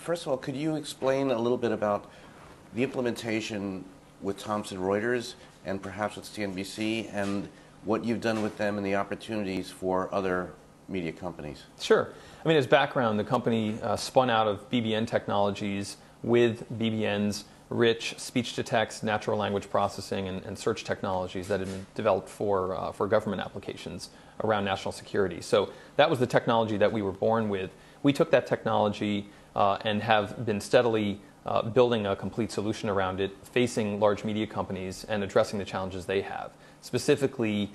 first of all, could you explain a little bit about the implementation with Thomson Reuters and perhaps with CNBC and what you've done with them and the opportunities for other media companies? Sure. I mean, as background, the company spun out of BBN Technologies with BBN's rich speech-to-text, natural language processing, and search technologies that had been developed for government applications around national security. So that was the technology that we were born with. We took that technology and have been steadily building a complete solution around it, facing large media companies and addressing the challenges they have. Specifically,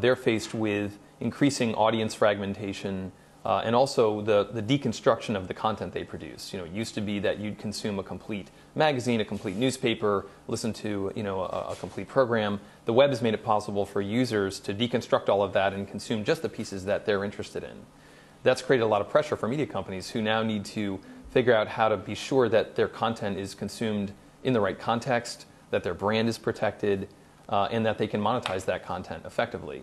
they're faced with increasing audience fragmentation and also the deconstruction of the content they produce. It used to be that you'd consume a complete magazine, a complete newspaper, listen to a complete program. The web has made it possible for users to deconstruct all of that and consume just the pieces that they're interested in. That's created a lot of pressure for media companies who now need to figure out how to be sure that their content is consumed in the right context, that their brand is protected, and that they can monetize that content effectively.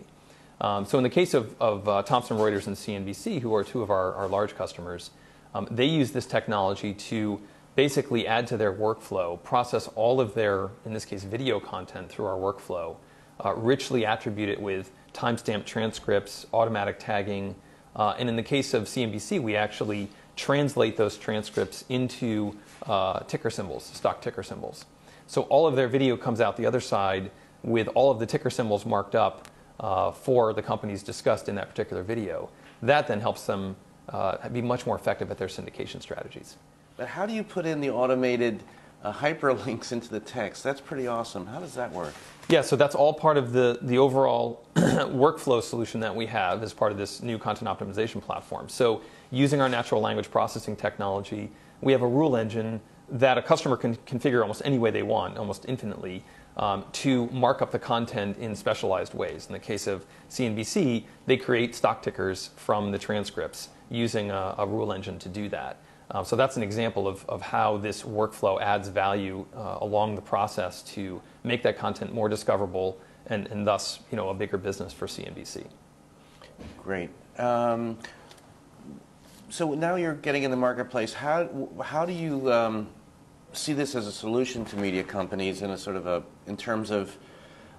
So in the case of Thomson Reuters and CNBC, who are two of our large customers, they use this technology to basically add to their workflow, process all of their, in this case, video content through our workflow, richly attribute it with timestamped transcripts, automatic tagging, and in the case of CNBC, we actually translate those transcripts into ticker symbols, stock ticker symbols. So all of their video comes out the other side with all of the ticker symbols marked up for the companies discussed in that particular video. That then helps them be much more effective at their syndication strategies. But how do you put in the automated hyperlinks into the text? That's pretty awesome. How does that work? Yeah, so that's all part of the overall workflow solution that we have as part of this new content optimization platform. So using our natural language processing technology, we have a rule engine that a customer can configure almost any way they want, almost infinitely, to mark up the content in specialized ways. In the case of CNBC, they create stock tickers from the transcripts using a rule engine to do that. So that's an example of how this workflow adds value along the process to make that content more discoverable and thus a bigger business for CNBC. Great. So now you're getting in the marketplace. How do you see this as a solution to media companies in a sort of in terms of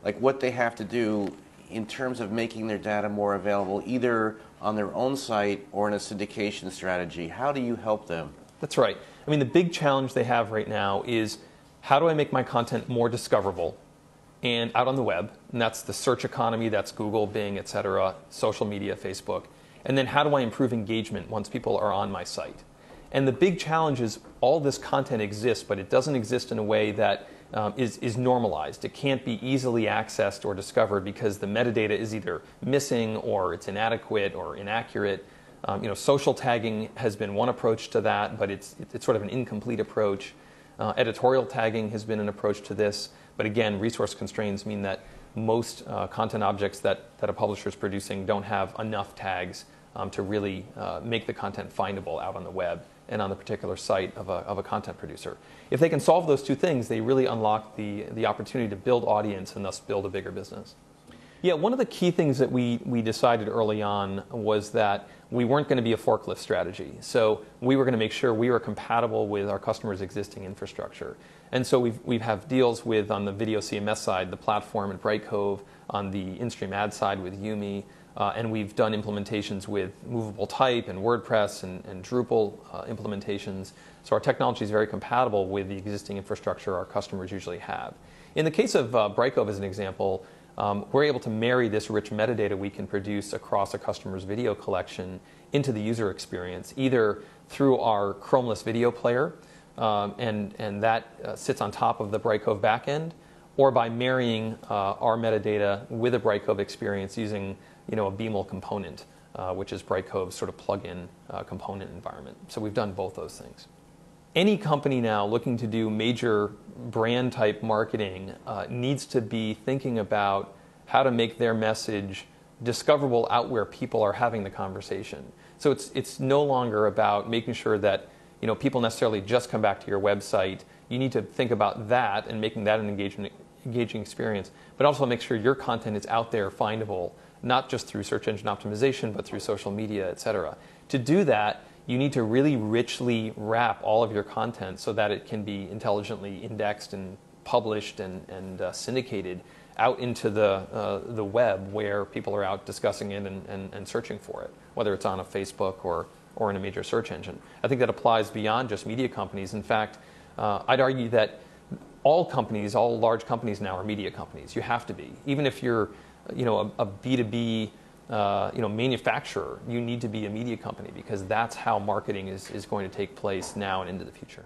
like what they have to do in terms of making their data more available either on their own site or in a syndication strategy? How do you help them? That's right. I mean, the big challenge they have right now is how do I make my content more discoverable and out on the web? And that's the search economy, that's Google, Bing, etc., social media, Facebook. And then how do I improve engagement once people are on my site? And the big challenge is all this content exists, but it doesn't exist in a way that is normalized. It can't be easily accessed or discovered because the metadata is either missing or it's inadequate or inaccurate. Social tagging has been one approach to that, but it's sort of an incomplete approach. Editorial tagging has been an approach to this, but again, resource constraints mean that most content objects that a publisher is producing don't have enough tags to really make the content findable out on the web and on the particular site of a content producer. If they can solve those two things, they really unlock the opportunity to build audience and thus build a bigger business. Yeah, one of the key things that we decided early on was that we weren't going to be a forklift strategy. So we were going to make sure we were compatible with our customers' existing infrastructure. And so we have deals with, on the video CMS side, the platform at Brightcove, on the in-stream ad side with Yumi, and we've done implementations with movable type and WordPress and Drupal implementations. So our technology is very compatible with the existing infrastructure our customers usually have. In the case of Brightcove, as an example, we're able to marry this rich metadata we can produce across a customer's video collection into the user experience, either through our Chromeless video player, and that sits on top of the Brightcove backend, or by marrying our metadata with a Brightcove experience using a Beaml component, which is Brightcove's sort of plug-in component environment. So we've done both those things. Any company now looking to do major brand type marketing needs to be thinking about how to make their message discoverable out where people are having the conversation. So it's no longer about making sure that people necessarily just come back to your website. You need to think about that and making that an engaging experience, but also make sure your content is out there findable, not just through search engine optimization, but through social media, etc. To do that, you need to really richly wrap all of your content so that it can be intelligently indexed and published and syndicated out into the web where people are out discussing it and searching for it, whether it's on a Facebook or in a major search engine. I think that applies beyond just media companies. In fact, I'd argue that all companies, all large companies now are media companies. You have to be. Even if you're a B2B manufacturer, you need to be a media company because that's how marketing is going to take place now and into the future.